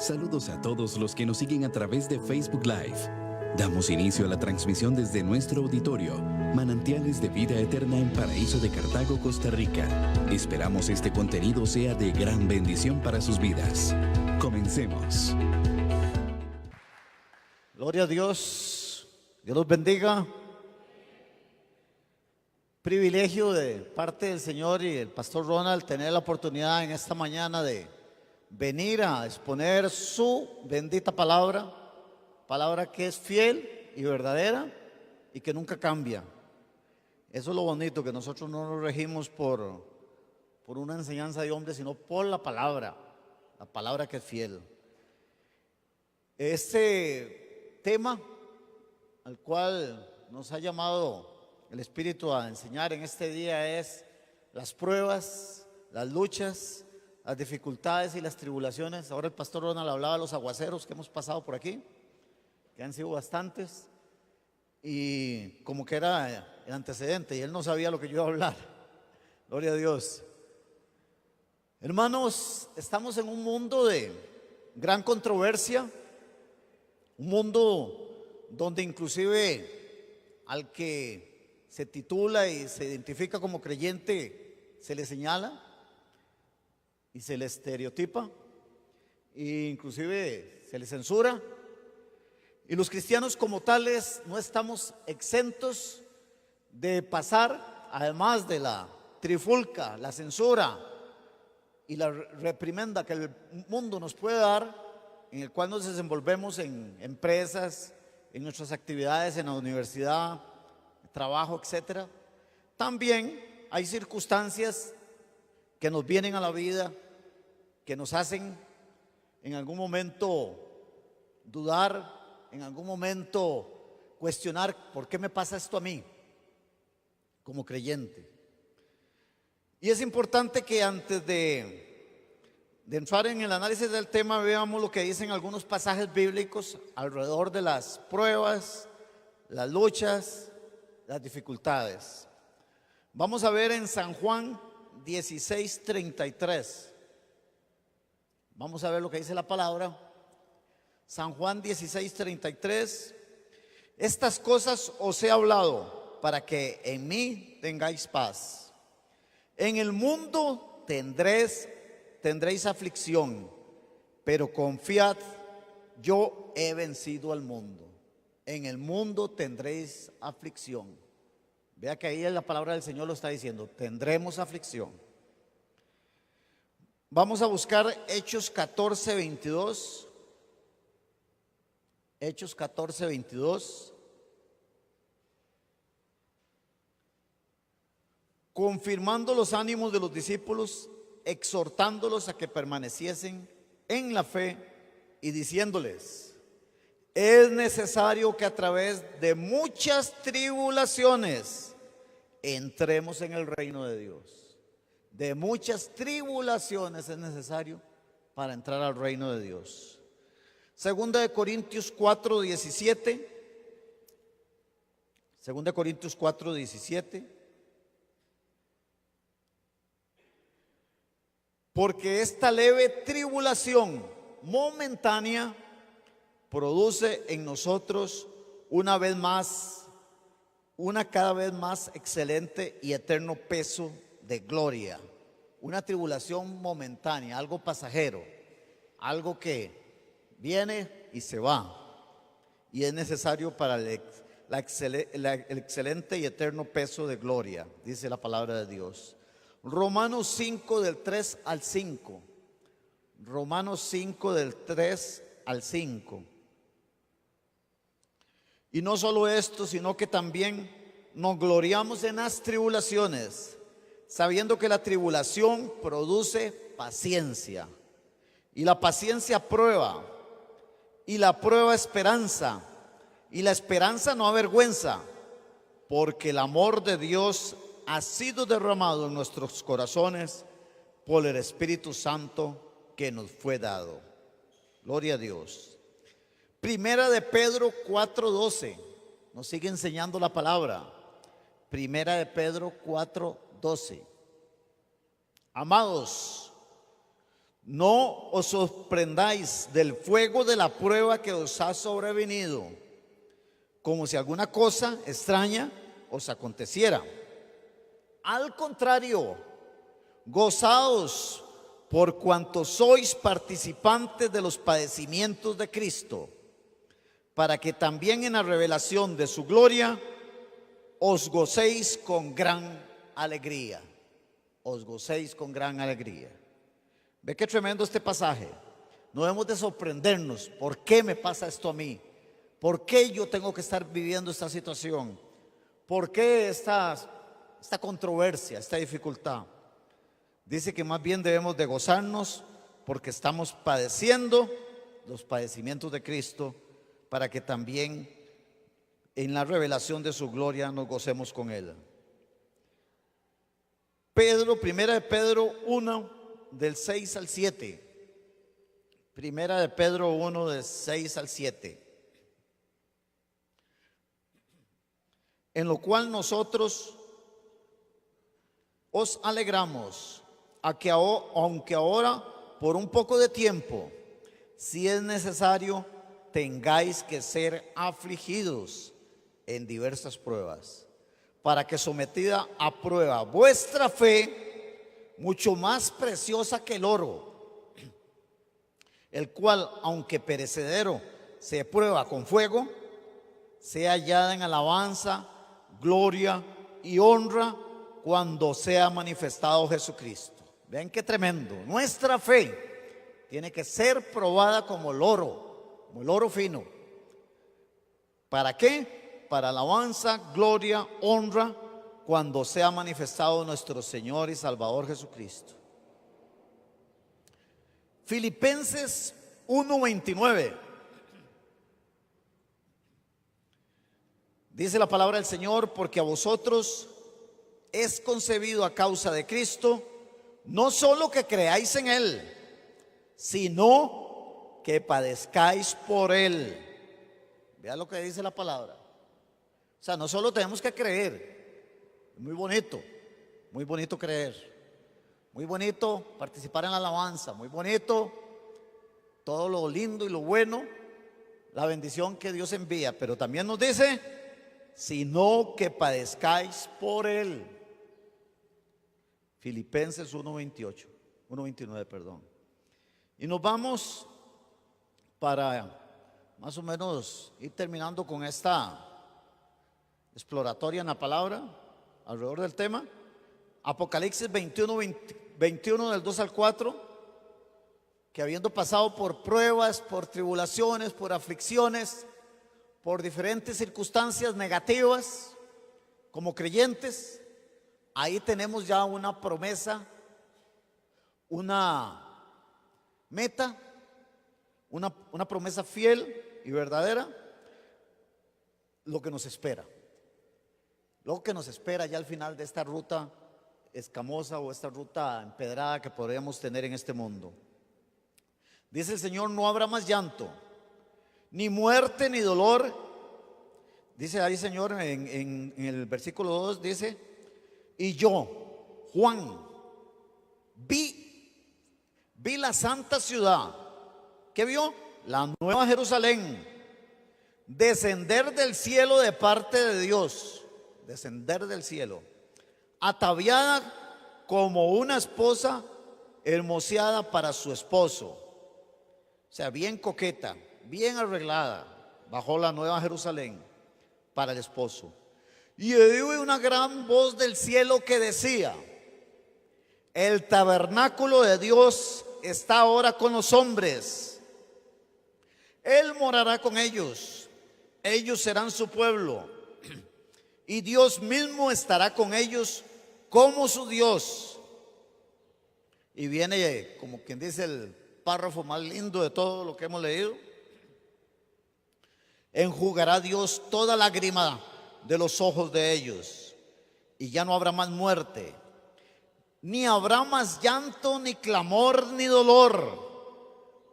Saludos a todos los que nos siguen a través de Facebook Live. Damos inicio a la transmisión desde nuestro auditorio, Manantiales de Vida Eterna en Paraíso de Cartago, Costa Rica. Esperamos este contenido sea de gran bendición para sus vidas. Comencemos. Gloria a Dios. Dios los bendiga. Privilegio de parte del Señor y el pastor Ronald tener la oportunidad en esta mañana de venir a exponer su bendita palabra, palabra que es fiel y verdadera y que nunca cambia. Eso es lo bonito, que nosotros no nos regimos por una enseñanza de hombres, sino por la palabra que es fiel. Este tema al cual nos ha llamado el Espíritu a enseñar en este día es las pruebas, las luchas, las dificultades y las tribulaciones. Ahora el pastor Ronald hablaba de los aguaceros que hemos pasado por aquí, que han sido bastantes, y como que era el antecedente, y él no sabía lo que yo iba a hablar. Gloria a Dios. Hermanos, estamos en un mundo de gran controversia, un mundo donde inclusive al que se titula y se identifica como creyente se le señala y se le estereotipa e inclusive se le censura, y los cristianos como tales no estamos exentos de pasar, además de la trifulca, la censura y la reprimenda que el mundo nos puede dar, en el cual nos desenvolvemos en empresas, en nuestras actividades, en la universidad, trabajo, etcétera. También hay circunstancias que nos vienen a la vida, que nos hacen en algún momento dudar, en algún momento cuestionar: ¿por qué me pasa esto a mí como creyente? Y es importante que antes de entrar en el análisis del tema veamos lo que dicen algunos pasajes bíblicos alrededor de las pruebas, las luchas, las dificultades. Vamos a ver en San Juan 16:33. Vamos a ver lo que dice la palabra. San Juan 16:33. Estas cosas os he hablado para que en mí tengáis paz. En el mundo tendréis aflicción, pero confiad, yo he vencido al mundo. En el mundo tendréis aflicción. Vea que ahí la palabra del Señor lo está diciendo: tendremos aflicción. Vamos a buscar Hechos 14:22. Hechos 14:22. Confirmando los ánimos de los discípulos, exhortándolos a que permaneciesen en la fe y diciéndoles: es necesario que a través de muchas tribulaciones entremos en el reino de Dios. De muchas tribulaciones es necesario para entrar al reino de Dios. Segunda de Corintios 4:17. Segunda de Corintios 4:17. Porque esta leve tribulación momentánea produce en nosotros una cada vez más excelente y eterno peso de gloria. Una tribulación momentánea, algo pasajero, algo que viene y se va, y es necesario para el excelente y eterno peso de gloria, dice la palabra de Dios. Romanos 5 del 3 al 5. Romanos 5 del 3 al 5. Y no solo esto, sino que también nos gloriamos en las tribulaciones, sabiendo que la tribulación produce paciencia, y la paciencia prueba, y la prueba esperanza, y la esperanza no avergüenza, porque el amor de Dios ha sido derramado en nuestros corazones por el Espíritu Santo que nos fue dado. Gloria a Dios. Primera de Pedro 4:12 nos sigue enseñando la palabra. Primera de Pedro 4:12. Amados, No os sorprendáis del fuego de la prueba que os ha sobrevenido, como si alguna cosa extraña os aconteciera. Al contrario, gozaos por cuanto sois participantes de los padecimientos de Cristo, para que también en la revelación de su gloria os gocéis con gran alegría. Os gocéis con gran alegría. Ve qué tremendo este pasaje. No debemos de sorprendernos. ¿Por qué me pasa esto a mí? ¿Por qué yo tengo que estar viviendo esta situación? ¿Por qué esta controversia, esta dificultad? Dice que más bien debemos de gozarnos porque estamos padeciendo los padecimientos de Cristo, para que también en la revelación de su gloria nos gocemos con Él. Primera de Pedro 1, del 6 al 7. Primera de Pedro 1, del 6 al 7. En lo cual nosotros os alegramos, aunque ahora por un poco de tiempo, si es necesario, tengáis que ser afligidos en diversas pruebas, para que sometida a prueba vuestra fe, mucho más preciosa que el oro, el cual, aunque perecedero, se prueba con fuego, sea hallada en alabanza, gloria y honra cuando sea manifestado Jesucristo. Vean qué tremendo. Nuestra fe tiene que ser probada como el oro fino. ¿Para qué? Para alabanza, gloria, honra cuando sea manifestado nuestro Señor y Salvador Jesucristo. Filipenses 1:29. Dice la palabra del Señor: porque a vosotros es concebido a causa de Cristo, no solo que creáis en Él, sino que padezcáis por Él. Vea lo que dice la palabra. O sea, no solo tenemos que creer, muy bonito creer, muy bonito participar en la alabanza, muy bonito todo lo lindo y lo bueno, la bendición que Dios envía, pero también nos dice, sino que padezcáis por Él. Filipenses 1:29, perdón. Y nos vamos para más o menos ir terminando con esta exploratoria en la palabra alrededor del tema. Apocalipsis 21 del 2 al 4, que habiendo pasado por pruebas, por tribulaciones, por aflicciones, por diferentes circunstancias negativas, como creyentes, ahí tenemos ya una promesa, una meta, una promesa fiel y verdadera, lo que nos espera. Lo que nos espera ya al final de esta ruta escamosa o esta ruta empedrada que podríamos tener en este mundo. Dice el Señor: no habrá más llanto, ni muerte, ni dolor. Dice ahí, Señor, en el versículo 2, dice: y yo, Juan, vi la santa ciudad. ¿Qué vio? La nueva Jerusalén, descender del cielo de parte de Dios. Descender del cielo, ataviada como una esposa hermoseada para su esposo. O sea, bien coqueta, bien arreglada, bajó la nueva Jerusalén para el esposo. Y oí una gran voz del cielo que decía: el tabernáculo de Dios está ahora con los hombres. Él morará con ellos, ellos serán su pueblo, y Dios mismo estará con ellos como su Dios. Y viene, como quien dice, el párrafo más lindo de todo lo que hemos leído: enjugará Dios toda lágrima de los ojos de ellos, y ya no habrá más muerte, ni habrá más llanto, ni clamor, ni dolor,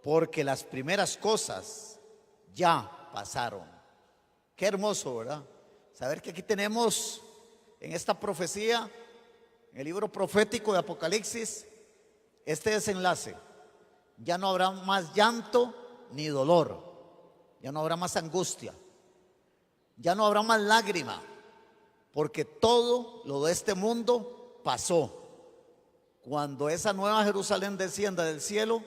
porque las primeras cosas ya pasaron. Qué hermoso, ¿verdad? Saber que aquí tenemos en esta profecía, en el libro profético de Apocalipsis, este desenlace. ya no habrá más llanto ni dolor, ya no habrá más angustia, ya no habrá más lágrima, porque todo lo de este mundo pasó. Cuando esa nueva Jerusalén descienda del cielo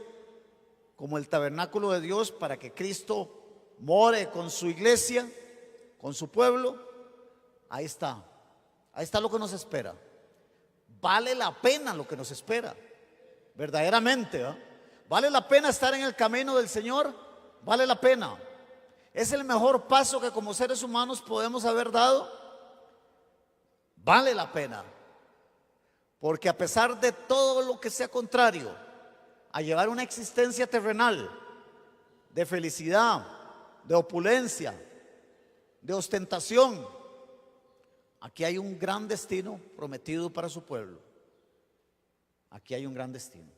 como el tabernáculo de Dios para que Cristo more con su iglesia, con su pueblo, ahí está lo que nos espera. Vale la pena lo que nos espera, verdaderamente, ¿eh? Vale la pena estar en el camino del Señor, vale la pena. Es el mejor paso que como seres humanos podemos haber dado, vale la pena. Porque a pesar de todo lo que sea contrario a llevar una existencia terrenal de felicidad, de opulencia, de ostentación, aquí hay un gran destino prometido para su pueblo. Aquí hay un gran destino.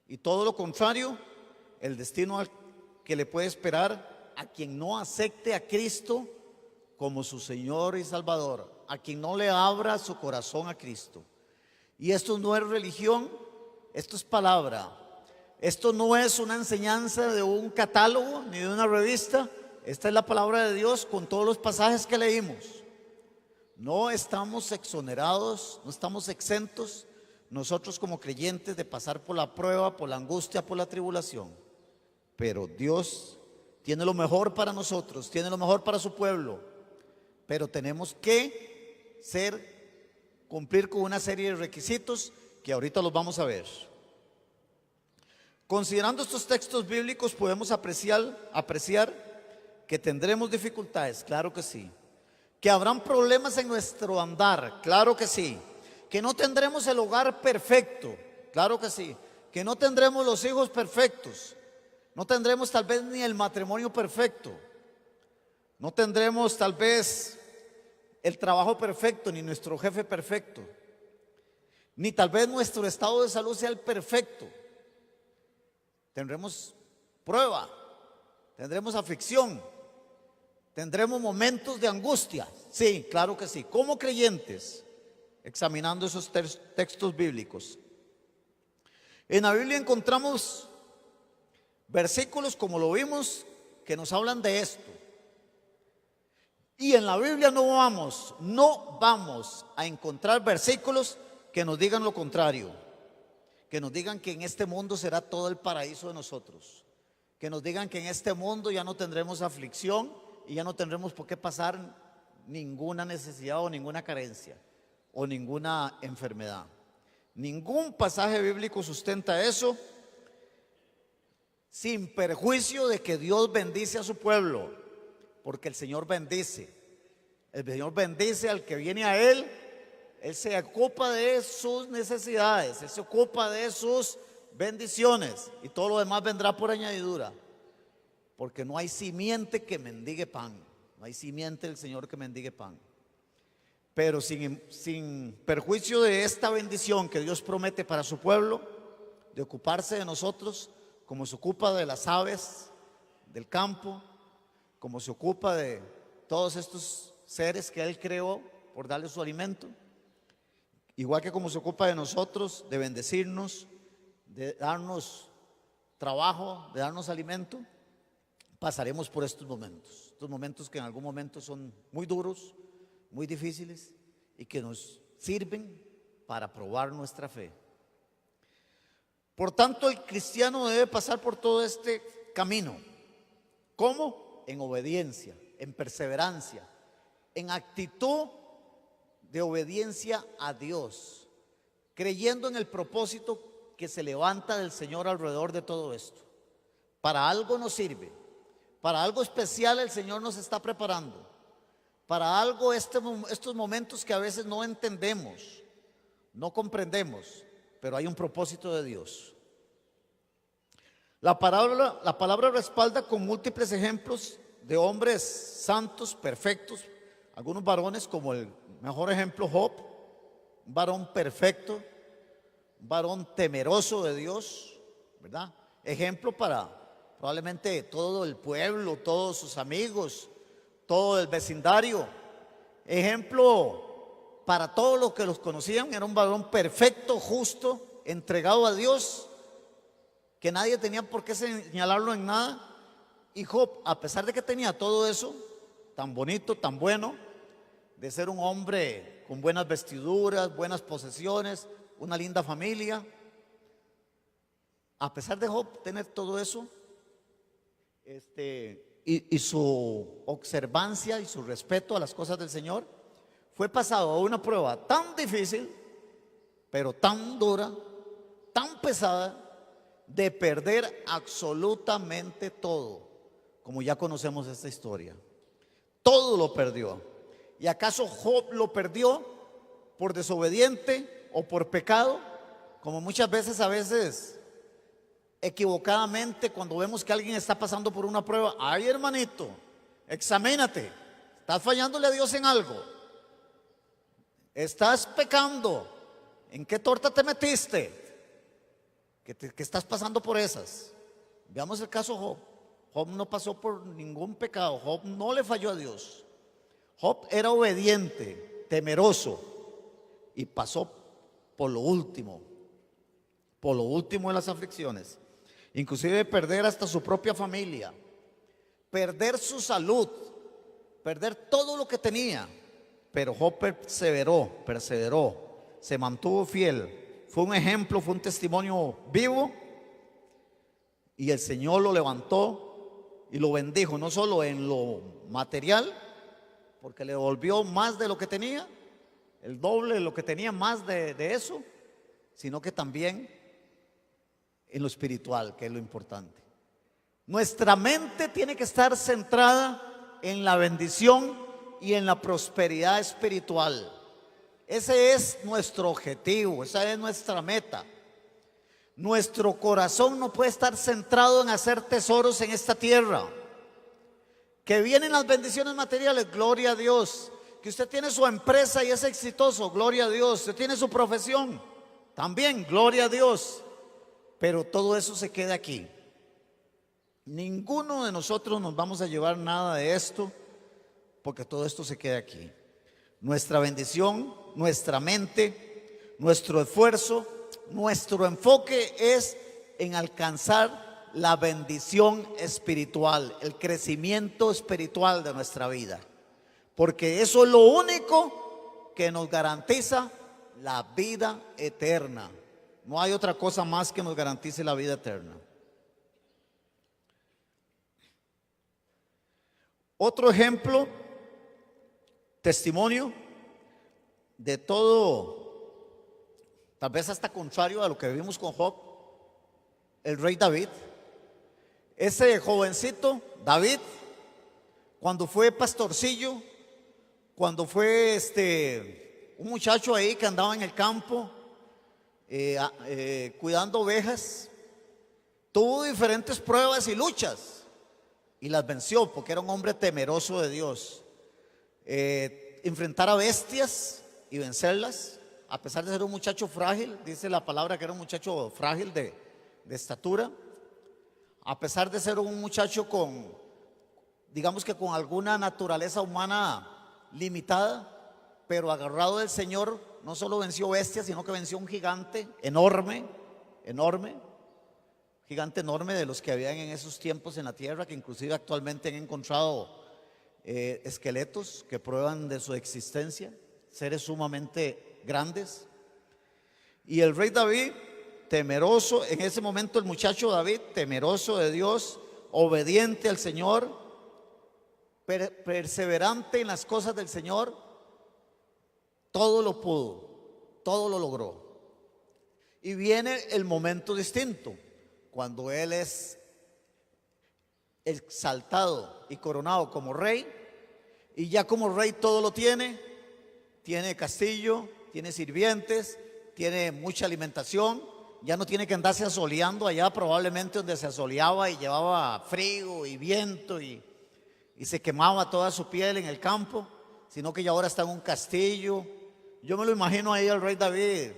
Y todo lo contrario, el destino que le puede esperar a quien no acepte a Cristo como su Señor y Salvador, a quien no le abra su corazón a Cristo. Y esto no es religión, esto es palabra. Esto no es una enseñanza de un catálogo ni de una revista. Esta es la palabra de Dios con todos los pasajes que leímos. No estamos exonerados, no estamos exentos nosotros como creyentes de pasar por la prueba, por la angustia, por la tribulación. Pero Dios tiene lo mejor para nosotros, tiene lo mejor para su pueblo. Pero tenemos que cumplir con una serie de requisitos que ahorita los vamos a ver. Considerando estos textos bíblicos podemos apreciar que tendremos dificultades, claro que sí. Que habrán problemas en nuestro andar, claro que sí. Que no tendremos el hogar perfecto, claro que sí. Que no tendremos los hijos perfectos. No tendremos tal vez ni el matrimonio perfecto. No tendremos tal vez el trabajo perfecto, ni nuestro jefe perfecto. Ni tal vez nuestro estado de salud sea el perfecto. Tendremos prueba, tendremos aflicción, tendremos momentos de angustia. Sí, claro que sí. Como creyentes, examinando esos textos bíblicos. En la Biblia encontramos versículos, como lo vimos, que nos hablan de esto. Y en la Biblia no vamos a encontrar versículos que nos digan lo contrario. Que nos digan que en este mundo será todo el paraíso de nosotros. Que nos digan que en este mundo ya no tendremos aflicción y ya no tendremos por qué pasar ninguna necesidad o ninguna carencia o ninguna enfermedad. Ningún pasaje bíblico sustenta eso, sin perjuicio de que Dios bendice a su pueblo, porque el Señor bendice. El Señor bendice al que viene a Él. Él se ocupa de sus necesidades, Él se ocupa de sus bendiciones y todo lo demás vendrá por añadidura, porque no hay simiente que mendigue pan, no hay simiente del Señor que mendigue pan. Pero sin perjuicio de esta bendición que Dios promete para su pueblo, de ocuparse de nosotros como se ocupa de las aves del campo, como se ocupa de todos estos seres que Él creó por darles su alimento, igual que como se ocupa de nosotros, de bendecirnos, de darnos trabajo, de darnos alimento, pasaremos por estos momentos que en algún momento son muy duros, muy difíciles y que nos sirven para probar nuestra fe. Por tanto, el cristiano debe pasar por todo este camino. ¿Cómo? En obediencia, en perseverancia, en actitud de obediencia a Dios, creyendo en el propósito que se levanta del Señor alrededor de todo esto. Para algo nos sirve, para algo especial el Señor nos está preparando, para algo estos momentos que a veces no entendemos, no comprendemos, pero hay un propósito de Dios. La palabra respalda con múltiples ejemplos de hombres santos, perfectos, algunos varones como el mejor ejemplo Job, un varón perfecto, un varón temeroso de Dios, ¿verdad? Ejemplo para probablemente todo el pueblo, todos sus amigos, todo el vecindario. Ejemplo para todos los que los conocían, era un varón perfecto, justo, entregado a Dios, que nadie tenía por qué señalarlo en nada. Y Job, a pesar de que tenía todo eso, tan bonito, tan bueno, de ser un hombre con buenas vestiduras, buenas posesiones, una linda familia, a pesar de Job tener todo eso, y su observancia y su respeto a las cosas del Señor, fue pasado a una prueba tan difícil, pero tan dura, tan pesada, de perder absolutamente todo, como ya conocemos esta historia. Todo lo perdió. ¿Y acaso Job lo perdió por desobediente o por pecado? Como muchas veces, equivocadamente, cuando vemos que alguien está pasando por una prueba, ay, hermanito, examínate, estás fallándole a Dios en algo, estás pecando, ¿en qué torta te metiste? Que estás pasando por esas. Veamos el caso Job. Job no pasó por ningún pecado. Job no le falló a Dios. Job era obediente, temeroso, y pasó por lo último de las aflicciones. Inclusive perder hasta su propia familia, perder su salud, perder todo lo que tenía. Pero Job perseveró, se mantuvo fiel. Fue un ejemplo, fue un testimonio vivo, y el Señor lo levantó y lo bendijo, no solo en lo material, porque le devolvió más de lo que tenía, el doble de lo que tenía, más de eso, sino que también en lo espiritual, que es lo importante. Nuestra mente tiene que estar centrada en la bendición y en la prosperidad espiritual. Ese es nuestro objetivo, esa es nuestra meta. Nuestro corazón no puede estar centrado en hacer tesoros en esta tierra. Que vienen las bendiciones materiales, gloria a Dios. Que usted tiene su empresa y es exitoso, gloria a Dios. Usted tiene su profesión, también, gloria a Dios. Pero todo eso se queda aquí. Ninguno de nosotros nos vamos a llevar nada de esto, porque todo esto se queda aquí. Nuestra bendición, nuestra mente, nuestro esfuerzo, nuestro enfoque es en alcanzar la bendición espiritual, el crecimiento espiritual de nuestra vida, porque eso es lo único que nos garantiza la vida eterna. No hay otra cosa más que nos garantice la vida eterna. Otro ejemplo, testimonio de todo, tal vez hasta contrario a lo que vivimos con Job, el rey David. Ese jovencito David, cuando fue pastorcillo, cuando fue un muchacho ahí que andaba en el campo cuidando ovejas, tuvo diferentes pruebas y luchas y las venció porque era un hombre temeroso de Dios. Enfrentar a bestias y vencerlas, a pesar de ser un muchacho frágil, dice la palabra que era un muchacho frágil de estatura, a pesar de ser un muchacho con, digamos que con alguna naturaleza humana limitada, pero agarrado del Señor, no solo venció bestias, sino que venció un gigante enorme, gigante enorme de los que habían en esos tiempos en la tierra, que inclusive actualmente han encontrado esqueletos que prueban de su existencia, seres sumamente grandes. Y el rey David, temeroso, en ese momento el muchacho David, temeroso de Dios, obediente al Señor, perseverante en las cosas del Señor, todo lo pudo, todo lo logró. Y viene el momento distinto, cuando él es exaltado y coronado como rey, y ya como rey todo lo tiene castillo, tiene sirvientes, tiene mucha alimentación, ya no tiene que andarse asoleando allá probablemente donde se asoleaba y llevaba frío y viento y se quemaba toda su piel en el campo, sino que ya ahora está en un castillo. Yo me lo imagino ahí al rey David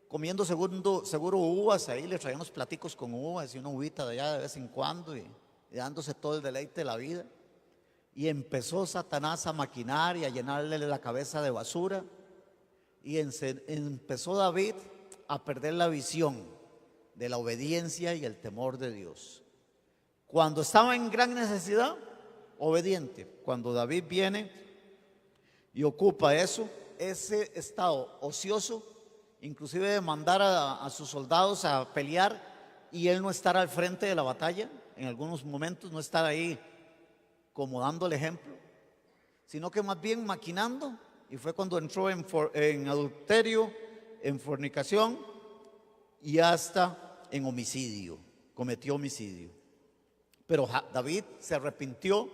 comiendo seguro uvas, ahí le traían unos platicos con uvas y una uvita de allá de vez en cuando y dándose todo el deleite de la vida. Y empezó Satanás a maquinar y a llenarle la cabeza de basura, y empezó David a perder la visión, de la obediencia y el temor de Dios. Cuando estaba en gran necesidad, obediente. Cuando David viene y ocupa ese estado ocioso, inclusive de mandar a sus soldados a pelear y él no estar al frente de la batalla, en algunos momentos no estar ahí como dando el ejemplo, sino que más bien maquinando, y fue cuando entró en adulterio, en fornicación y hasta en homicidio, cometió homicidio. Pero David se arrepintió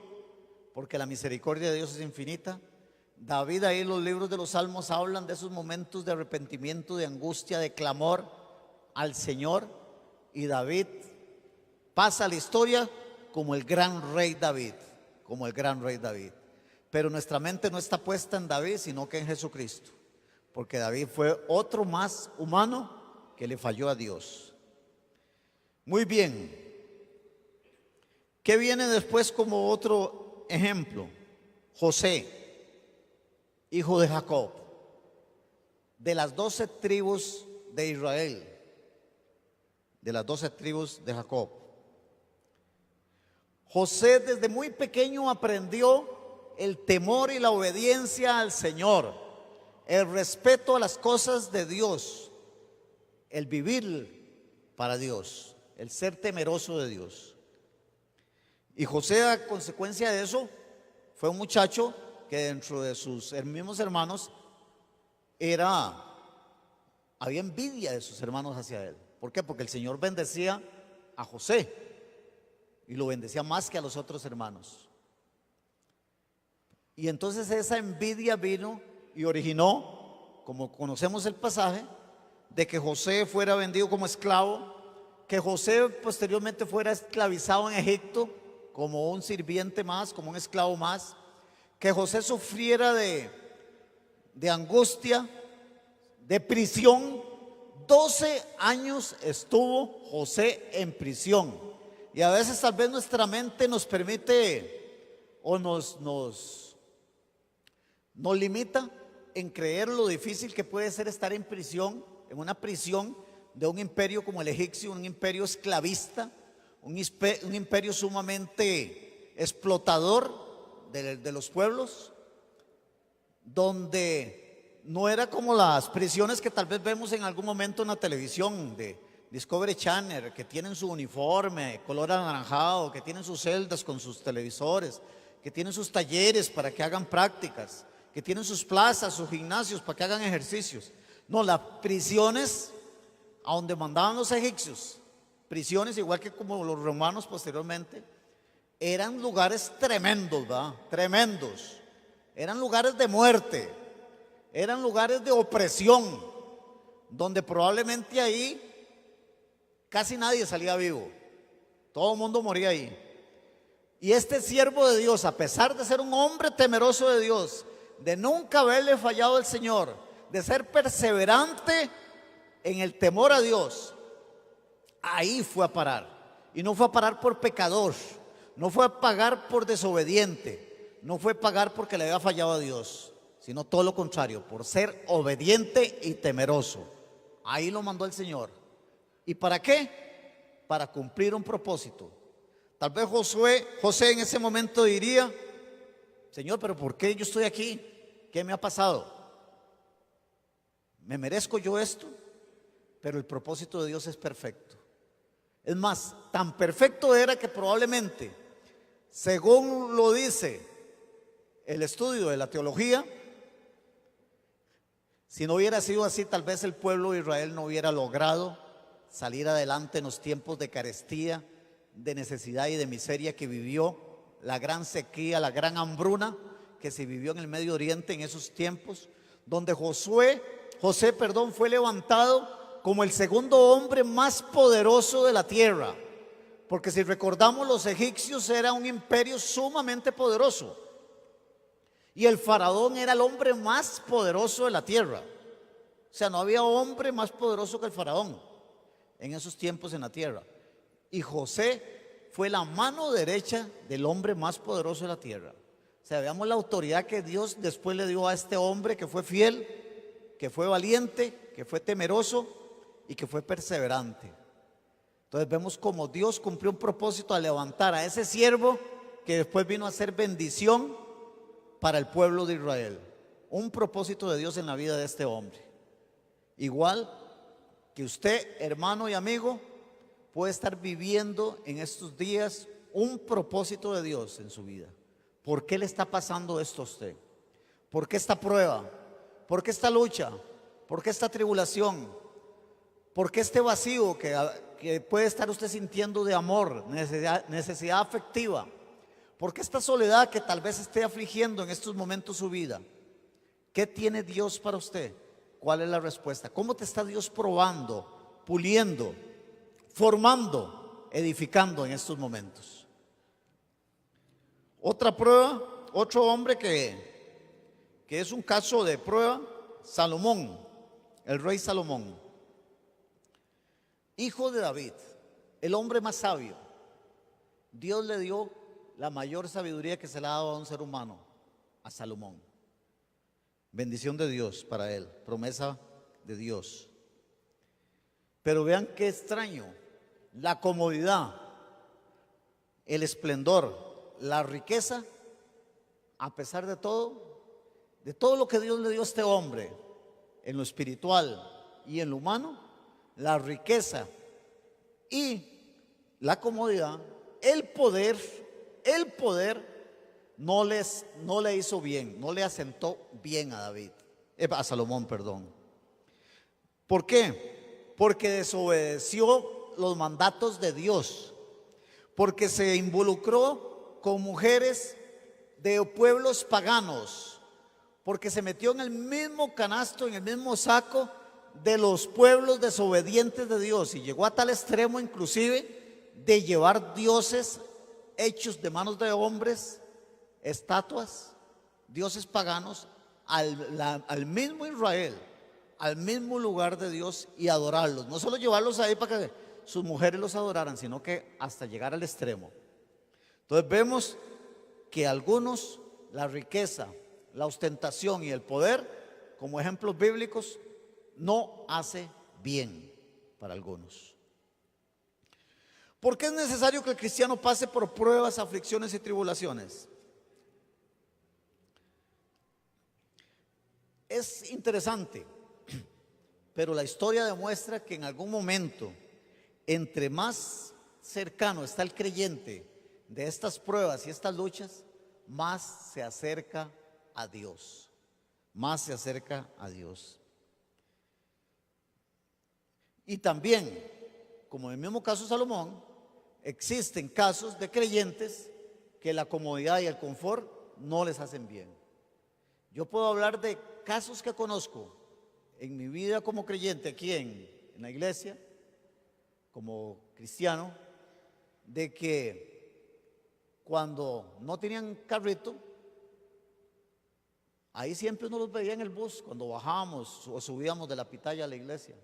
porque la misericordia de Dios es infinita. David, ahí en los libros de los Salmos hablan de esos momentos de arrepentimiento, de angustia, de clamor al Señor, y David pasa a la historia como el gran rey David, como el gran rey David. Pero nuestra mente no está puesta en David, sino que en Jesucristo, porque David fue otro más humano que le falló a Dios. Muy bien, ¿qué viene después como otro ejemplo? José, hijo de Jacob, de las 12 tribus de Israel, de las 12 tribus de Jacob. José desde muy pequeño aprendió el temor y la obediencia al Señor, el respeto a las cosas de Dios, el vivir para Dios, el ser temeroso de Dios. Y José, a consecuencia de eso, fue un muchacho que dentro de sus mismos hermanos había envidia de sus hermanos hacia él. ¿Por qué? Porque el Señor bendecía a José y lo bendecía más que a los otros hermanos. Y entonces esa envidia vino y originó, como conocemos el pasaje, de que José fuera vendido como esclavo, que José posteriormente fuera esclavizado en Egipto como un sirviente más, como un esclavo más, que José sufriera de angustia, de prisión. 12 años estuvo José en prisión. Y a veces tal vez nuestra mente nos permite o nos limita en creer lo difícil que puede ser estar en prisión, en una prisión de un imperio como el egipcio, un imperio esclavista, un imperio sumamente explotador de los pueblos, donde no era como las prisiones que tal vez vemos en algún momento en la televisión de Discovery Channel, que tienen su uniforme color anaranjado, que tienen sus celdas con sus televisores, que tienen sus talleres para que hagan prácticas, que tienen sus plazas, sus gimnasios para que hagan ejercicios. No, las prisiones a donde mandaban los egipcios, prisiones igual que como los romanos posteriormente, eran lugares tremendos, ¿verdad? Tremendos. Eran lugares de muerte, eran lugares de opresión, donde probablemente ahí casi nadie salía vivo, todo el mundo moría ahí. Y este siervo de Dios, a pesar de ser un hombre temeroso de Dios, de nunca haberle fallado al Señor, de ser perseverante en el temor a Dios, ahí fue a parar. Y no fue a parar por pecador, no fue a pagar por desobediente, no fue a pagar porque le había fallado a Dios, sino todo lo contrario, por ser obediente y temeroso. Ahí lo mandó el Señor. ¿Y para qué? Para cumplir un propósito. Tal vez José en ese momento diría: Señor, pero ¿por qué yo estoy aquí? ¿Qué me ha pasado? ¿Me merezco yo esto? Pero el propósito de Dios es perfecto. Es más, tan perfecto era que probablemente, según lo dice el estudio de la teología, si no hubiera sido así, tal vez el pueblo de Israel no hubiera logrado salir adelante en los tiempos de carestía, de necesidad y de miseria que vivió, la gran sequía, la gran hambruna que se vivió en el Medio Oriente en esos tiempos, donde José fue levantado como el segundo hombre más poderoso de la tierra. Porque si recordamos, los egipcios era un imperio sumamente poderoso y el faraón era el hombre más poderoso de la tierra. O sea, no había hombre más poderoso que el faraón en esos tiempos en la tierra. Y José fue la mano derecha del hombre más poderoso de la tierra. O sea, veamos la autoridad que Dios después le dio a este hombre, que fue fiel, que fue valiente, que fue temeroso y que fue perseverante. Entonces vemos como Dios cumplió un propósito al levantar a ese siervo que después vino a ser bendición para el pueblo de Israel. Un propósito de Dios en la vida de este hombre. Igual que usted, hermano y amigo, puede estar viviendo en estos días un propósito de Dios en su vida. ¿Por qué le está pasando esto a usted? ¿Por qué esta prueba? ¿Por qué esta lucha? ¿Por qué esta tribulación? ¿Por qué este vacío que puede estar usted sintiendo de amor, necesidad afectiva? ¿Por qué esta soledad que tal vez esté afligiendo en estos momentos su vida? ¿Qué tiene Dios para usted? ¿Cuál es la respuesta? ¿Cómo te está Dios probando, puliendo, formando, edificando en estos momentos? Otra prueba, otro hombre que es un caso de prueba, Salomón, el rey Salomón, hijo de David, el hombre más sabio. Dios le dio la mayor sabiduría que se le ha dado a un ser humano, a Salomón. Bendición de Dios para él, promesa de Dios. Pero vean qué extraño, la comodidad, el esplendor, la riqueza, a pesar de todo lo que Dios le dio a este hombre, en lo espiritual y en lo humano, la riqueza y la comodidad, el poder no le hizo bien, no le asentó bien a Salomón, perdón. ¿Por qué? Porque desobedeció los mandatos de Dios, porque se involucró con mujeres de pueblos paganos, porque se metió en el mismo canasto, en el mismo saco de los pueblos desobedientes de Dios, y llegó a tal extremo inclusive de llevar dioses hechos de manos de hombres, estatuas, dioses paganos, al mismo Israel, al mismo lugar de Dios, y adorarlos. No solo llevarlos ahí para que sus mujeres los adoraran, sino que hasta llegar al extremo. Entonces vemos que algunos, la riqueza, la ostentación y el poder, como ejemplos bíblicos, no hace bien para algunos. ¿Por qué es necesario que el cristiano pase por pruebas, aflicciones y tribulaciones? Es interesante, pero la historia demuestra que en algún momento, entre más cercano está el creyente de estas pruebas y estas luchas, más se acerca a Dios, más se acerca a Dios. Y también, como en el mismo caso de Salomón, existen casos de creyentes que la comodidad y el confort no les hacen bien. Yo puedo hablar de casos que conozco en mi vida como creyente aquí en la iglesia, como cristiano, de que cuando no tenían carrito, ahí siempre uno los veía en el bus cuando bajábamos o subíamos de la pitaya a la iglesia.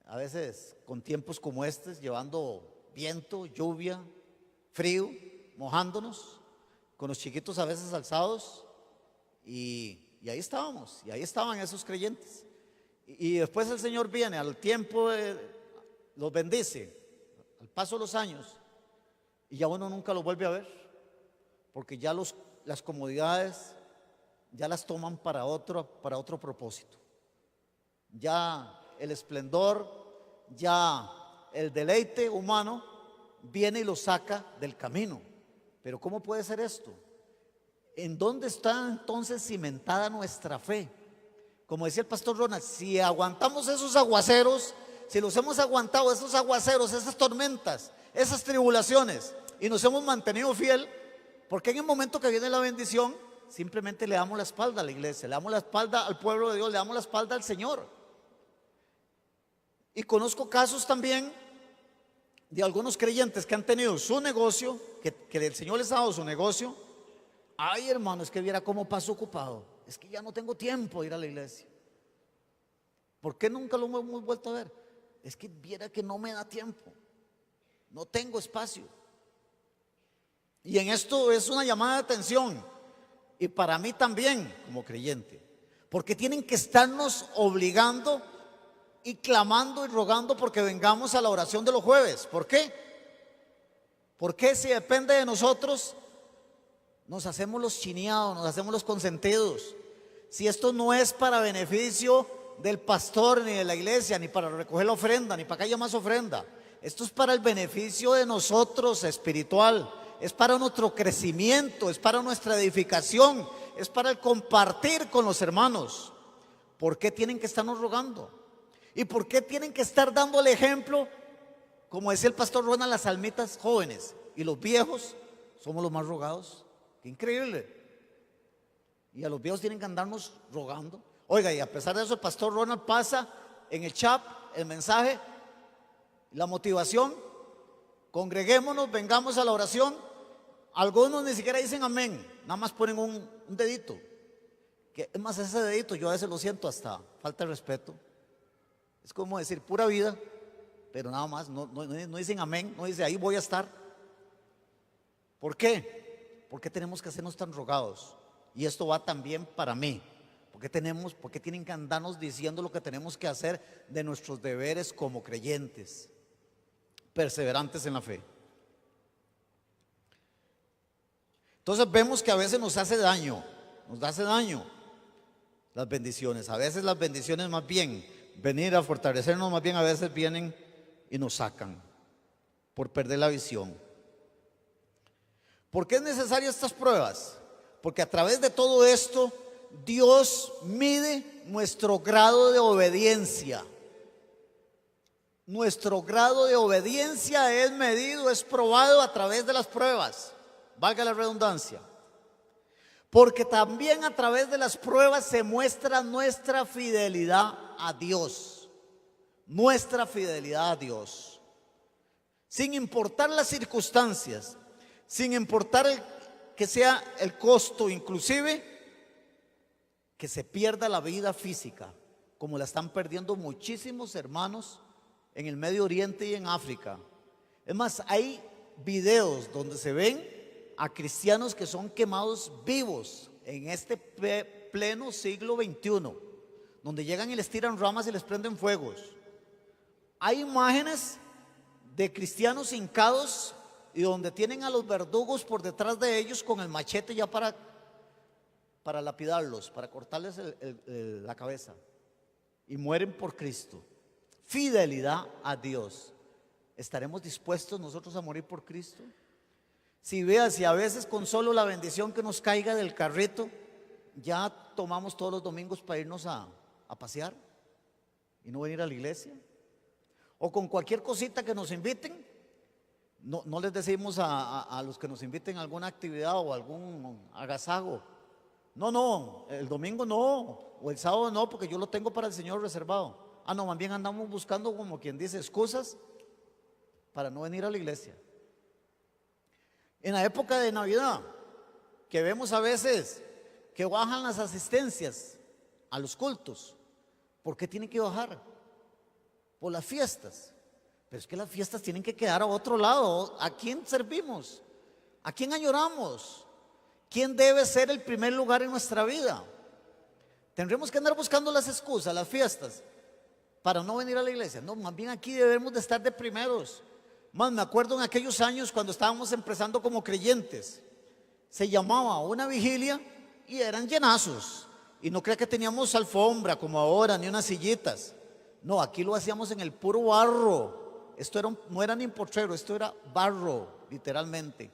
A veces con tiempos como estos, llevando viento, lluvia, frío, mojándonos, con los chiquitos a veces alzados, y ahí estábamos, y ahí estaban esos creyentes. Y después el Señor viene, al tiempo los bendice, al paso de los años, y ya uno nunca los vuelve a ver, porque ya las comodidades ya las toman para otro propósito. Ya el esplendor, ya el deleite humano viene y lo saca del camino. Pero ¿cómo puede ser esto? ¿En dónde está entonces cimentada nuestra fe? Como decía el pastor Ronald, si aguantamos esos aguaceros, si los hemos aguantado esos aguaceros, esas tormentas, esas tribulaciones, y nos hemos mantenido fiel, porque en el momento que viene la bendición, simplemente le damos la espalda a la iglesia, le damos la espalda al pueblo de Dios, le damos la espalda al Señor. Y conozco casos también de algunos creyentes que han tenido su negocio, que el Señor les ha dado su negocio. Ay, hermano, es que viera cómo paso ocupado, es que ya no tengo tiempo de ir a la iglesia. ¿Por qué nunca lo hemos vuelto a ver? Es que viera que no me da tiempo, no tengo espacio. Y en esto es una llamada de atención, y para mí también como creyente, porque tienen que estarnos obligando y clamando y rogando porque vengamos a la oración de los jueves. ¿Por qué? Porque si depende de nosotros, nos hacemos los chineados, nos hacemos los consentidos. Si esto no es para beneficio del pastor, ni de la iglesia, ni para recoger la ofrenda, ni para que haya más ofrenda, esto es para el beneficio de nosotros espiritual, es para nuestro crecimiento, es para nuestra edificación, es para el compartir con los hermanos. ¿Por qué tienen que estarnos rogando? ¿Y por qué tienen que estar dando el ejemplo? Como decía el pastor Ronald, las almitas jóvenes y los viejos somos los más rogados. Qué increíble. Y a los viejos tienen que andarnos rogando. Oiga, y a pesar de eso, el pastor Ronald pasa en el chat el mensaje, la motivación: congreguémonos, vengamos a la oración. Algunos ni siquiera dicen amén, nada más ponen un dedito. Que es más, ese dedito yo a veces lo siento hasta falta de respeto. Es como decir pura vida, pero nada más, no dicen amén, no dicen ahí voy a estar. ¿Por qué? ¿Por qué tenemos que hacernos tan rogados? Y esto va también para mí. ¿Por qué tienen que andarnos diciendo lo que tenemos que hacer de nuestros deberes como creyentes, perseverantes en la fe? Entonces vemos que a veces nos hace daño las bendiciones. A veces las bendiciones más bien, venir a fortalecernos más bien, a veces vienen y nos sacan por perder la visión. ¿Por qué es necesario estas pruebas? Porque a través de todo esto Dios mide nuestro grado de obediencia. Nuestro grado de obediencia es medido, es probado a través de las pruebas, valga la redundancia. Porque también a través de las pruebas se muestra nuestra fidelidad a Dios. Nuestra fidelidad a Dios. Sin importar las circunstancias, sin importar que sea el costo, inclusive que se pierda la vida física, como la están perdiendo muchísimos hermanos en el Medio Oriente y en África. Es más, hay videos donde se ven a cristianos que son quemados vivos en este pleno siglo XXI, donde llegan y les tiran ramas y les prenden fuegos. Hay imágenes de cristianos hincados y donde tienen a los verdugos por detrás de ellos con el machete ya para lapidarlos, para cortarles la cabeza, y mueren por Cristo. Fidelidad a Dios. ¿Estaremos dispuestos nosotros a morir por Cristo? Si a veces con solo la bendición que nos caiga del carrito, ya tomamos todos los domingos para irnos a pasear y no venir a la iglesia. O con cualquier cosita que nos inviten, no les decimos a los que nos inviten a alguna actividad o algún agasajo: no, el domingo no, o el sábado no, porque yo lo tengo para el Señor reservado. No, más bien andamos buscando, como quien dice, excusas para no venir a la iglesia. En la época de Navidad, que vemos a veces que bajan las asistencias a los cultos. ¿Por qué tienen que bajar? Por las fiestas. Pero es que las fiestas tienen que quedar a otro lado. ¿A quién servimos? ¿A quién añoramos? ¿Quién debe ser el primer lugar en nuestra vida? ¿Tendremos que andar buscando las excusas, las fiestas, para no venir a la iglesia? No, más bien aquí debemos de estar de primeros. Más me acuerdo en aquellos años cuando estábamos empezando como creyentes, se llamaba una vigilia y eran llenazos. Y no crea que teníamos alfombra como ahora, ni unas sillitas. No, aquí lo hacíamos en el puro barro. No era ni potrero, esto era barro, literalmente.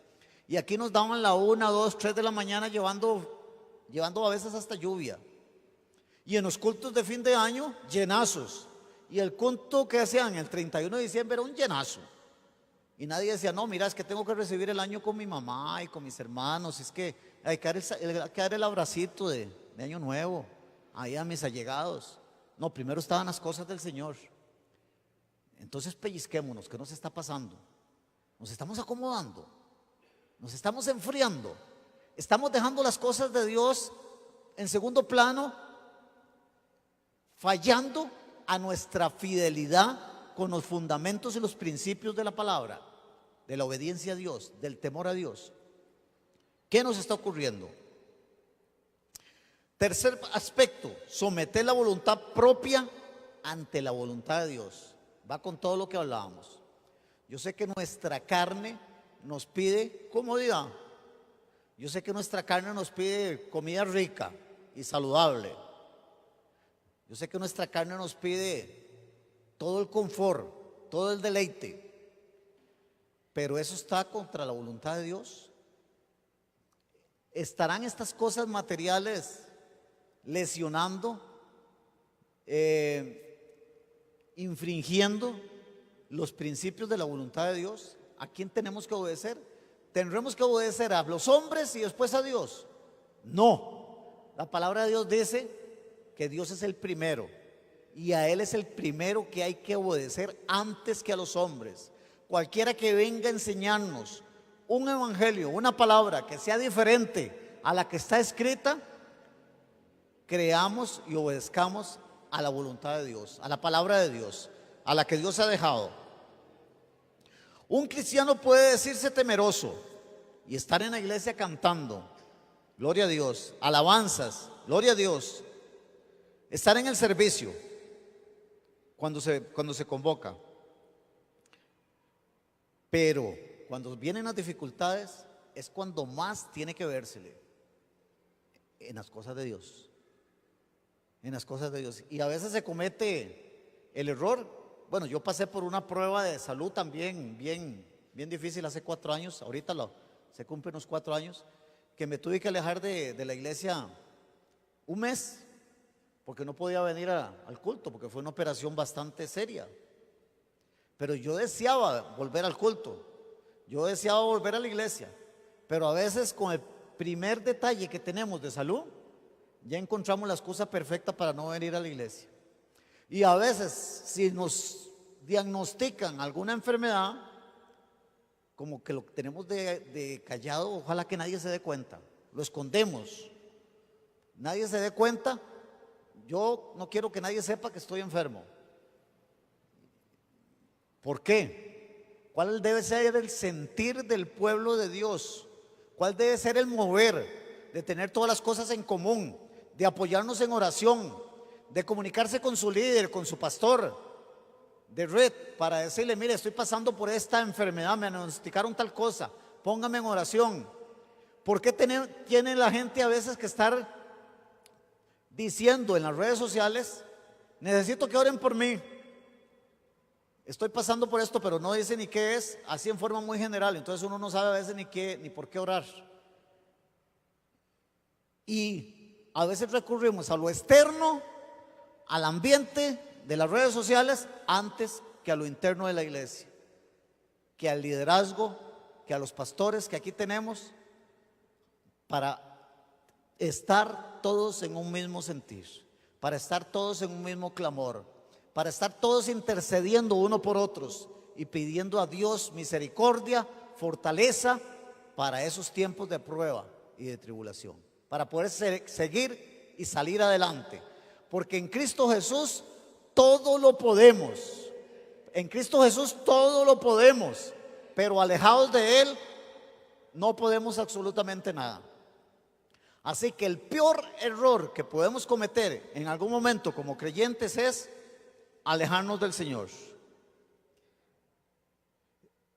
Y aquí nos daban la 1, 2, 3 de la mañana llevando a veces hasta lluvia. Y en los cultos de fin de año, llenazos. Y el culto que hacían el 31 de diciembre era un llenazo. Y nadie decía: no, mira, es que tengo que recibir el año con mi mamá y con mis hermanos. Es que hay que dar el abracito de año nuevo ahí a mis allegados. No, primero estaban las cosas del Señor. Entonces pellizquémonos. ¿Qué nos está pasando? Nos estamos acomodando, nos estamos enfriando, estamos dejando las cosas de Dios en segundo plano, fallando a nuestra fidelidad con los fundamentos y los principios de la palabra, de la obediencia a Dios, del temor a Dios. ¿Qué nos está ocurriendo? Tercer aspecto: someter la voluntad propia ante la voluntad de Dios. Va con todo lo que hablábamos. Yo sé que nuestra carne nos pide comodidad. Yo sé que nuestra carne nos pide comida rica y saludable. Yo sé que nuestra carne nos pide todo el confort, todo el deleite. Pero eso está contra la voluntad de Dios. ¿Estarán estas cosas materiales lesionando, infringiendo los principios de la voluntad de Dios? ¿A quién tenemos que obedecer? ¿Tendremos que obedecer a los hombres y después a Dios? No. La palabra de Dios dice que Dios es el primero y a Él es el primero que hay que obedecer antes que a los hombres. Cualquiera que venga a enseñarnos un evangelio, una palabra que sea diferente a la que está escrita, creamos y obedezcamos a la voluntad de Dios, a la palabra de Dios, a la que Dios ha dejado. Un cristiano puede decirse temeroso y estar en la iglesia cantando, gloria a Dios, alabanzas, gloria a Dios, estar en el servicio cuando se convoca. Pero cuando vienen las dificultades es cuando más tiene que vérsele en las cosas de Dios. En las cosas de Dios. Y a veces se comete el error. Bueno, yo pasé por una prueba de salud también bien difícil hace 4 años. Ahorita se cumplen unos 4 años que me tuve que alejar de la iglesia un mes porque no podía venir al culto, porque fue una operación bastante seria. Pero yo deseaba volver al culto, yo deseaba volver a la iglesia, pero a veces con el primer detalle que tenemos de salud, ya encontramos la excusa perfecta para no venir a la iglesia. Y a veces si nos diagnostican alguna enfermedad, como que lo tenemos de callado, ojalá que nadie se dé cuenta, lo escondemos, nadie se dé cuenta. Yo no quiero que nadie sepa que estoy enfermo. ¿Por qué? ¿Cuál debe ser el sentir del pueblo de Dios? ¿Cuál debe ser el mover de tener todas las cosas en común, de apoyarnos en oración, de comunicarse con su líder, con su pastor de red, para decirle: mire, estoy pasando por esta enfermedad, me diagnosticaron tal cosa, póngame en oración? ¿Por qué tiene la gente a veces que estar diciendo en las redes sociales: necesito que oren por mí, estoy pasando por esto, pero no dice ni qué es, así en forma muy general? Entonces uno no sabe a veces ni por qué orar. Y a veces recurrimos a lo externo, al ambiente de las redes sociales, antes que a lo interno de la iglesia, que al liderazgo, que a los pastores que aquí tenemos, para estar todos en un mismo sentir, para estar todos en un mismo clamor, para estar todos intercediendo uno por otros y pidiendo a Dios misericordia, fortaleza para esos tiempos de prueba y de tribulación, para poder seguir y salir adelante. Porque en Cristo Jesús todo lo podemos. En Cristo Jesús todo lo podemos, pero alejados de Él no podemos absolutamente nada. Así que el peor error que podemos cometer en algún momento como creyentes es alejarnos del Señor.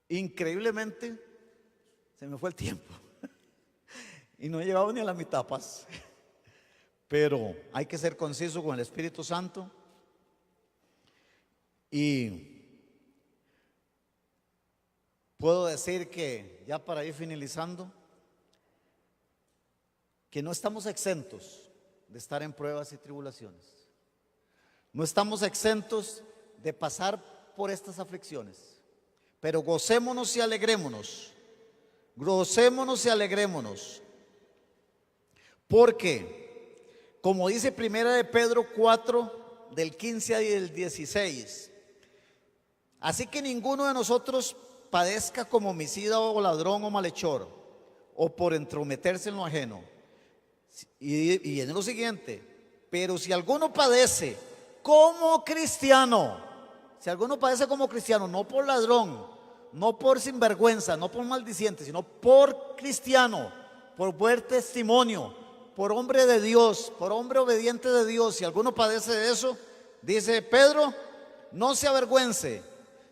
Increíblemente se me fue el tiempo y no he llegado ni a la mitad, paz. Pero hay que ser conciso con el Espíritu Santo. Y puedo decir que, ya para ir finalizando, que no estamos exentos de estar en pruebas y tribulaciones. No estamos exentos de pasar por estas aflicciones, pero gocémonos y alegrémonos. Gocémonos y alegrémonos, porque, como dice Primera de Pedro 4, del 15 al 16, así que ninguno de nosotros padezca como homicida o ladrón o malhechor, o por entrometerse en lo ajeno. Y en lo siguiente: pero si alguno padece como cristiano, si alguno padece como cristiano, no por ladrón, no por sinvergüenza, no por maldiciente, sino por cristiano, por buen testimonio, por hombre de Dios, por hombre obediente de Dios, si alguno padece de eso, dice Pedro, no se avergüence,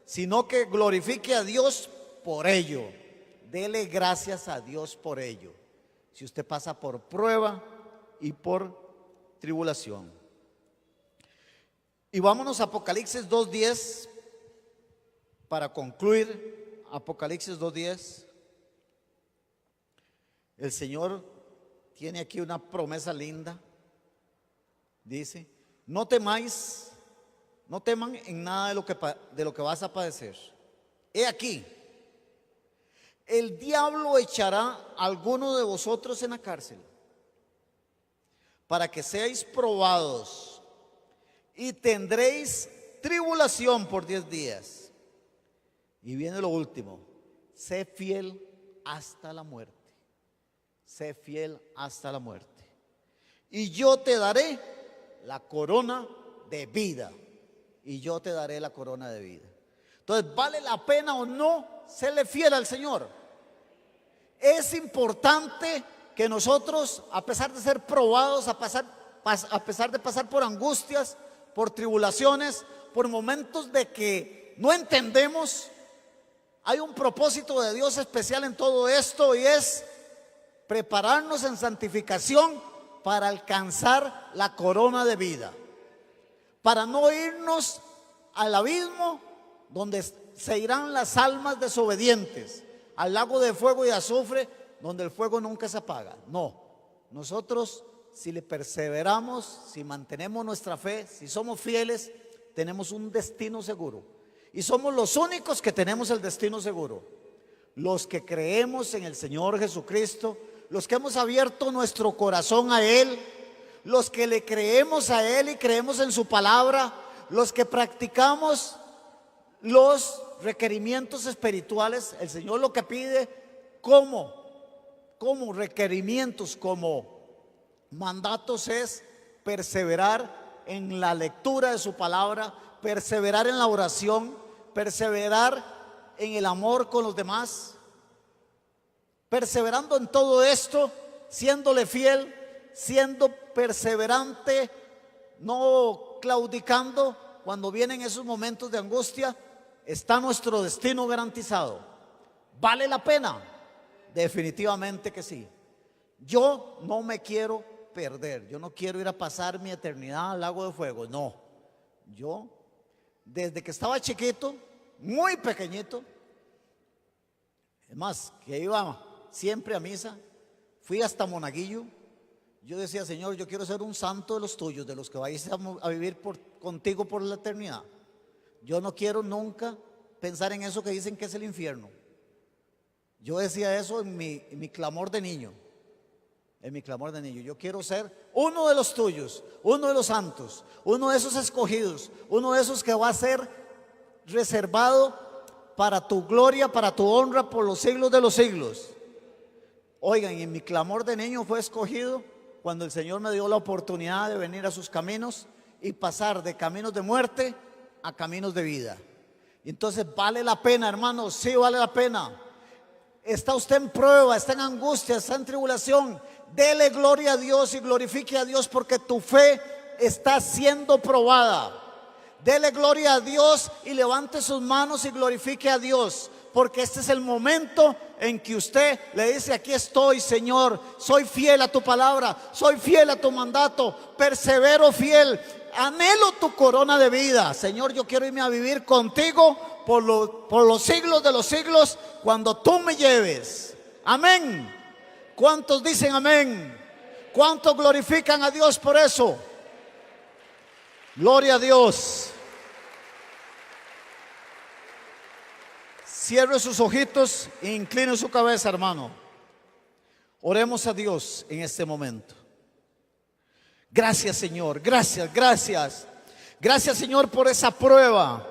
sino que glorifique a Dios por ello. Dele gracias a Dios por ello. Si usted pasa por prueba y por tribulación. Y vámonos a Apocalipsis 2:10 para concluir. Apocalipsis 2:10. El Señor tiene aquí una promesa linda. Dice, no temáis, no teman en nada de lo que vas a padecer. He aquí, el diablo echará a alguno de vosotros en la cárcel para que seáis probados y tendréis tribulación por 10 días. Y viene lo último, sé fiel hasta la muerte. Sé fiel hasta la muerte. Y yo te daré la corona de vida. Y yo te daré la corona de vida. Entonces, ¿vale la pena o no serle fiel al Señor? Es importante que nosotros, a pesar de ser probados, a pesar de pasar por angustias, por tribulaciones, por momentos de que no entendemos, hay un propósito de Dios especial en todo esto, y es prepararnos en santificación para alcanzar la corona de vida, para no irnos al abismo donde se irán las almas desobedientes, al lago de fuego y azufre donde el fuego nunca se apaga. No, nosotros, si le perseveramos, si mantenemos nuestra fe, si somos fieles, tenemos un destino seguro. Y somos los únicos que tenemos el destino seguro, los que creemos en el Señor Jesucristo, los que hemos abierto nuestro corazón a Él, los que le creemos a Él y creemos en su palabra, los que practicamos los requerimientos espirituales. El Señor lo que pide como requerimientos, como mandatos, es perseverar en la lectura de su palabra, perseverar en la oración, perseverar en el amor con los demás, perseverando en todo esto, siéndole fiel, siendo perseverante, no claudicando. Cuando vienen esos momentos de angustia, está nuestro destino garantizado. ¿Vale la pena? Definitivamente que sí. Yo no me quiero perder, yo no quiero ir a pasar mi eternidad al lago de fuego, no. Yo, desde que estaba chiquito, muy pequeñito, es más, que iba siempre a misa, fui hasta Monaguillo. Yo decía, Señor, yo quiero ser un santo de los tuyos, de los que vais a vivir contigo por la eternidad. Yo no quiero nunca pensar en eso que dicen que es el infierno. Yo decía eso en mi clamor de niño. En mi clamor de niño, yo quiero ser uno de los tuyos, uno de los santos, uno de esos escogidos, uno de esos que va a ser reservado para tu gloria, para tu honra por los siglos de los siglos. Oigan, en mi clamor de niño fue escogido cuando el Señor me dio la oportunidad de venir a sus caminos y pasar de caminos de muerte a caminos de vida. Y entonces, ¿vale la pena, hermanos? Sí, vale la pena. Está usted en prueba, está en angustia, está en tribulación, dele gloria a Dios y glorifique a Dios, porque tu fe está siendo probada. Dele gloria a Dios y levante sus manos y glorifique a Dios, porque este es el momento en que usted le dice: aquí estoy, Señor, soy fiel a tu palabra, soy fiel a tu mandato, persevero fiel, anhelo tu corona de vida. Señor, yo quiero irme a vivir contigo por los siglos de los siglos, cuando tú me lleves. Amén. ¿Cuántos dicen amén? ¿Cuántos glorifican a Dios por eso? Gloria a Dios. Cierre sus ojitos e incline su cabeza, hermano. Oremos a Dios en este momento. Gracias, Señor, gracias, gracias. Gracias, Señor, por esa prueba,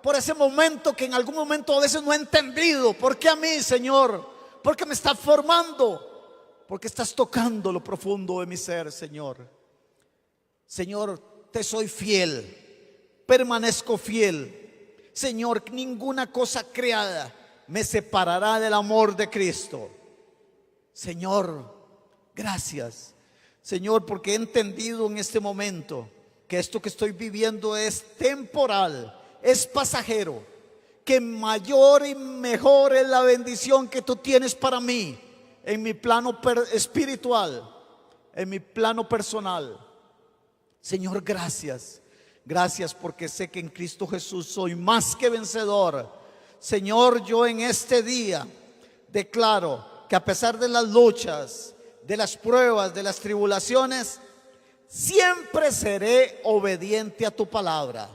por ese momento que en algún momento a veces no he entendido. ¿Por qué a mí, Señor? Porque me estás formando, porque estás tocando lo profundo de mi ser, Señor. Señor, te soy fiel, permanezco fiel. Señor, ninguna cosa creada me separará del amor de Cristo. Señor, gracias, Señor, porque he entendido en este momento que esto que estoy viviendo es temporal, es pasajero, que mayor y mejor es la bendición que tú tienes para mí en mi plano espiritual, en mi plano personal. Señor, gracias. Gracias porque sé que en Cristo Jesús soy más que vencedor. Señor, yo en este día declaro que a pesar de las luchas, de las pruebas, de las tribulaciones, siempre seré obediente a tu palabra,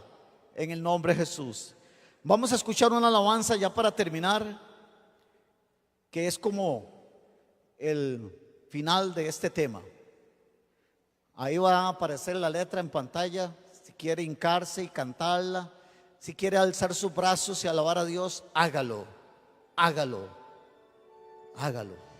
en el nombre de Jesús. Vamos a escuchar una alabanza ya para terminar, que es como el final de este tema. Ahí va a aparecer la letra en pantalla. Si quiere hincarse y cantarla, si quiere alzar sus brazos y alabar a Dios, hágalo, hágalo, hágalo.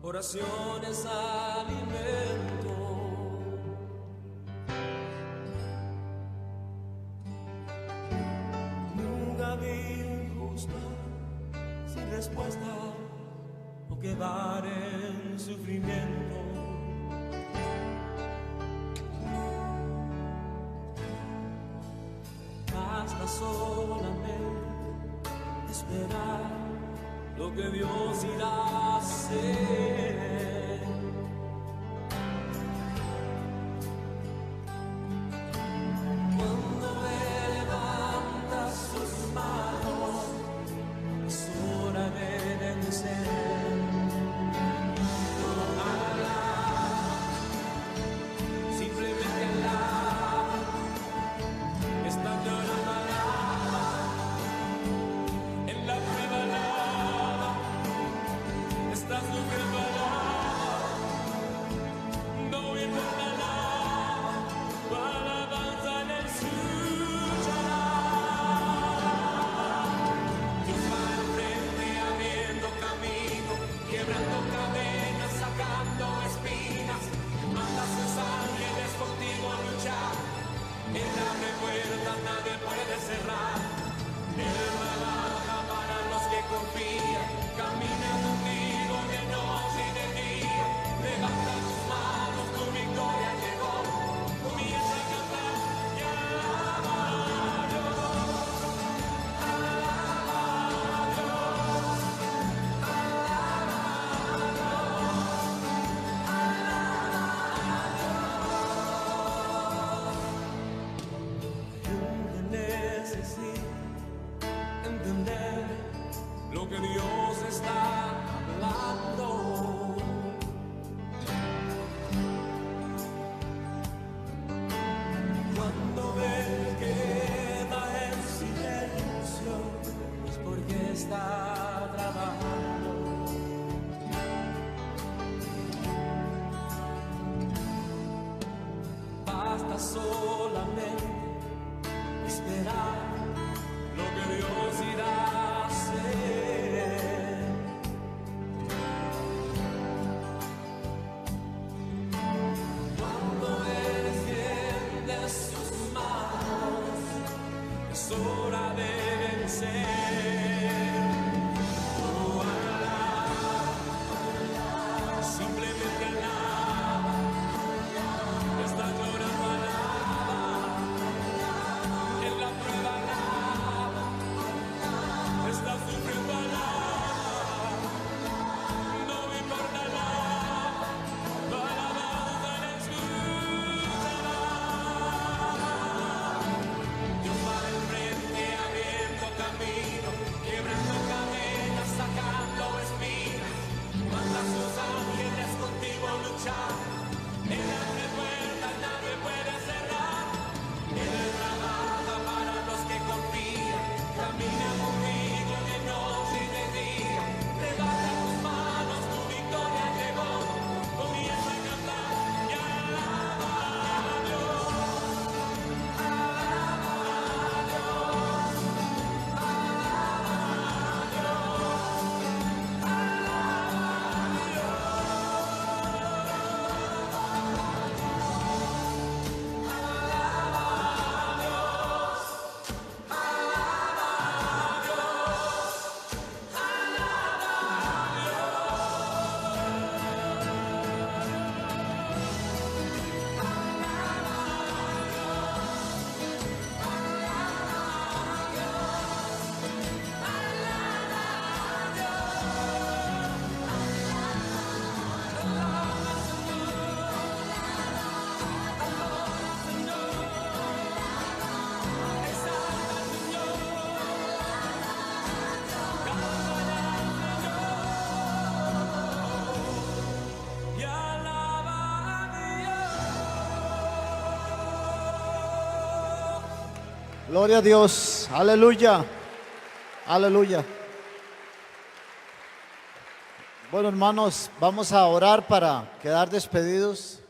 Oración es alimento. Nunca vi un justo sin respuesta o quedar en sufrimiento. Basta solamente esperar lo que Dios irá a hacer. Cuando levanta sus manos, es hora de vencer. No hablar, simplemente hablar. Están llorando en la prueba. Estás sufriendo no importa nada, para avanzar el escuchará. Dios va al frente abriendo camino, quebrando cadenas, sacando espinas. Manda sus ángeles contigo a luchar. Él abre puertas, nadie puede cerrar. Él trabaja para los que confían, camina contigo de noche. Gloria a Dios. Aleluya. Aleluya. Bueno, hermanos, vamos a orar para quedar despedidos.